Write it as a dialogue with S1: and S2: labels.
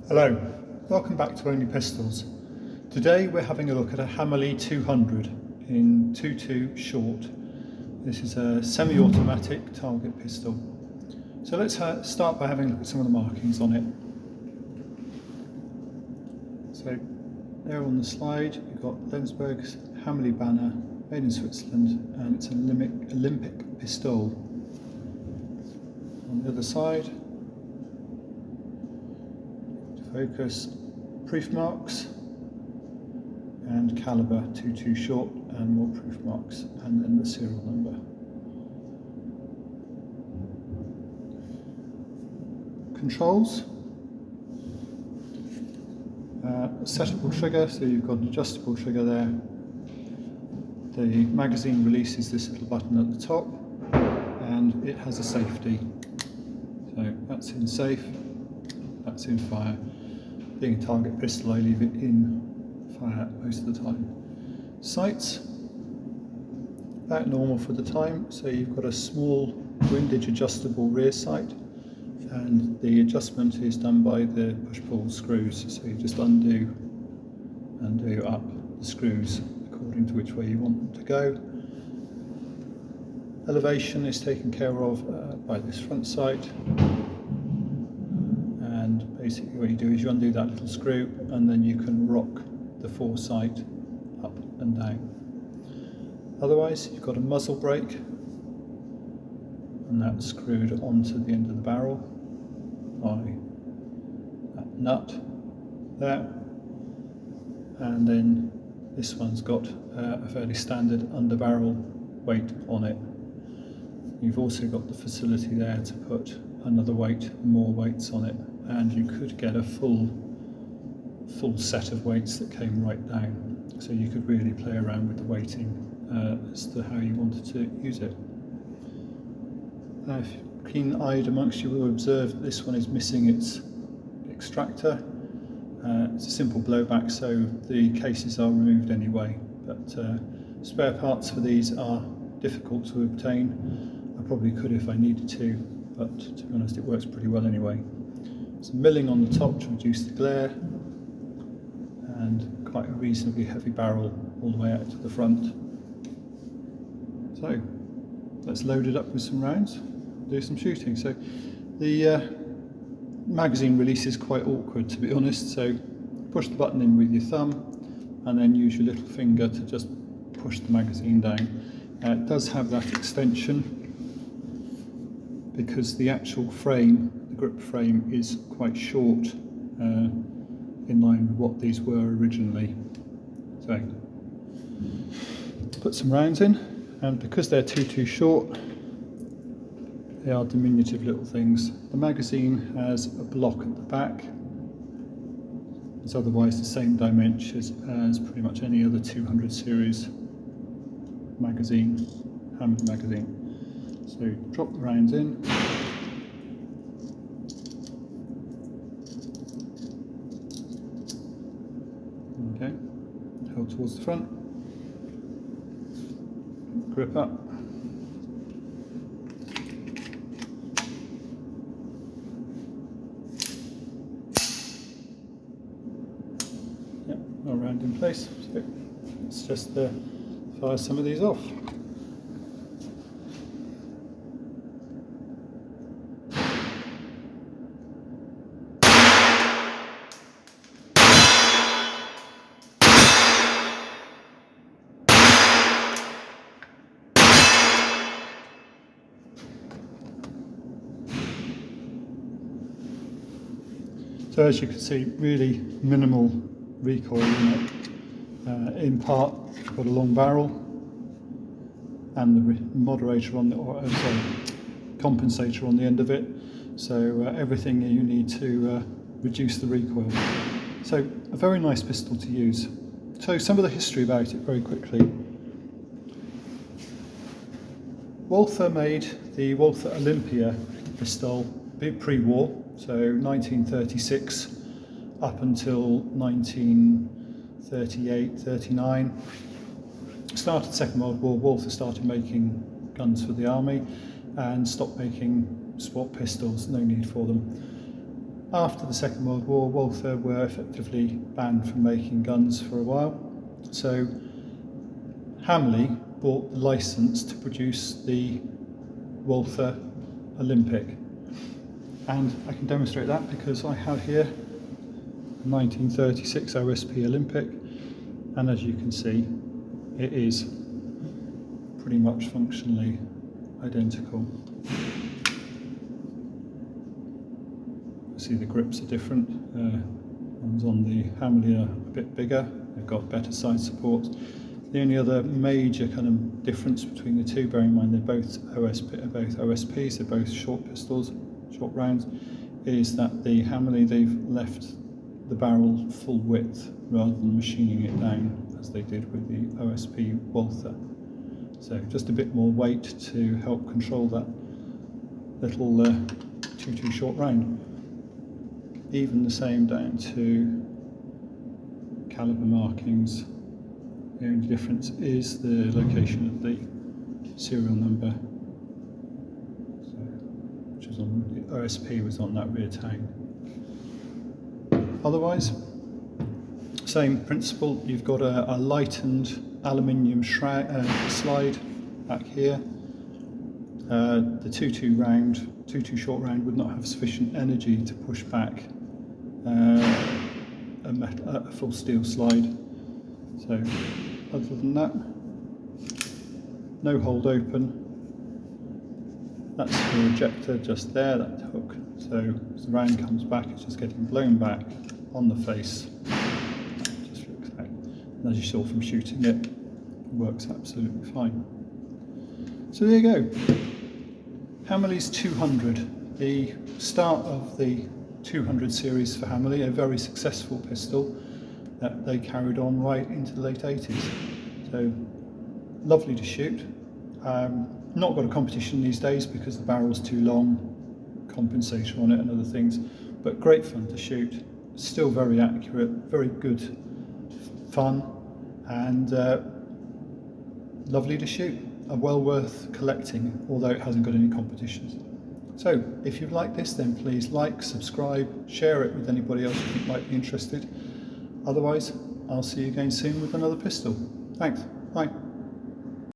S1: Hello, welcome back to Only Pistols. Today we're having a look at a Hammerli 200 in 2.2 short. This is a semi-automatic target pistol. So let's start by having a look at some of the markings on it. So there on the slide you've got Lensberg's Hammerli banner, made in Switzerland, and it's an Olympic Pistole. On the other side, focus, proof marks and caliber 2.2 short, and more proof marks, and then the serial number. Controls, settable trigger, so you've got an adjustable trigger there. The magazine releases this little button at the top, and it has a safety. So that's in safe, that's in fire. Being a target pistol, I leave it in fire most of the time. Sights, about normal for the time, so you've got a small windage adjustable rear sight, and the adjustment is done by the push-pull screws, so you just undo up the screws according to which way you want them to go. Elevation is taken care of by this front sight. And basically what you do is you undo that little screw, and then you can rock the foresight up and down. Otherwise, you've got a muzzle brake, and that's screwed onto the end of the barrel by that nut there. And then this one's got a fairly standard underbarrel weight on it. You've also got the facility there to put another weight, more weights on it, and you could get a full set of weights that came right down, so you could really play around with the weighting as to how you wanted to use it. Now, if you're keen-eyed amongst you will observe that this one is missing its extractor. It's a simple blowback, so the cases are removed anyway, but spare parts for these are difficult to obtain. I probably could if I needed to, but to be honest it works pretty well anyway. Some milling on the top to reduce the glare, and quite a reasonably heavy barrel all the way out to the front. So let's load it up with some rounds, do some shooting. So the magazine release is quite awkward, to be honest, so push the button in with your thumb and then use your little finger to just push the magazine down. It does have that extension because the actual frame, the grip frame, is quite short in line with what these were originally. So put some rounds in, and because they're 2.2 short, they are diminutive little things. The magazine has a block at the back. It's otherwise the same dimensions as pretty much any other 200 series magazine, Hammerli magazine. So drop the rounds in. Okay, hold towards the front. Grip up. Yep, all round in place. So let's just fire some of these off. So as you can see, really minimal recoil in it. In part, you've got a long barrel and the moderator on the, compensator on the end of it. So everything you need to reduce the recoil. So a very nice pistol to use. So some of the history about it very quickly. Walther made the Walther Olympic pistol pre-war, so 1936 up until 1938-39. Started Second World War, Walther started making guns for the army and stopped making sport pistols, no need for them. After the Second World War, Walther were effectively banned from making guns for a while. So Hammerli bought the license to produce the Walther Olympic. And I can demonstrate that because I have here a 1936 OSP Olympic, and as you can see, it is pretty much functionally identical. See, the grips are different. Ones on the Hammerli are a bit bigger, they've got better side supports. The only other major kind of difference between the two, bearing in mind they're both OSPs, they're both short pistols, short rounds, is that the Hammerli, they've left the barrel full width rather than machining it down as they did with the OSP Walther. So just a bit more weight to help control that little 2-2 short round. Even the same down to caliber markings. The only difference is the location of the serial number, which is on the OSP, was on that rear tang. Otherwise, same principle. You've got a lightened aluminium slide back here. The 2-2 short round would not have sufficient energy to push back a full steel slide. So other than that, no hold open. That's the ejector just there, that hook. So as the round comes back, it's just getting blown back on the face. Just looks out. And as you saw from shooting it, it works absolutely fine. So there you go. Hammerli's 200, the start of the 200 series for Hammerli, a very successful pistol that they carried on right into the late 80s. So lovely to shoot. Not got a competition these days because the barrel's too long, compensator on it and other things, but great fun to shoot. Still very accurate, very good fun, and lovely to shoot. Well worth collecting, although it hasn't got any competitions. So if you've liked this, then please like, subscribe, share it with anybody else you think might be interested. Otherwise, I'll see you again soon with another pistol. Thanks. Bye.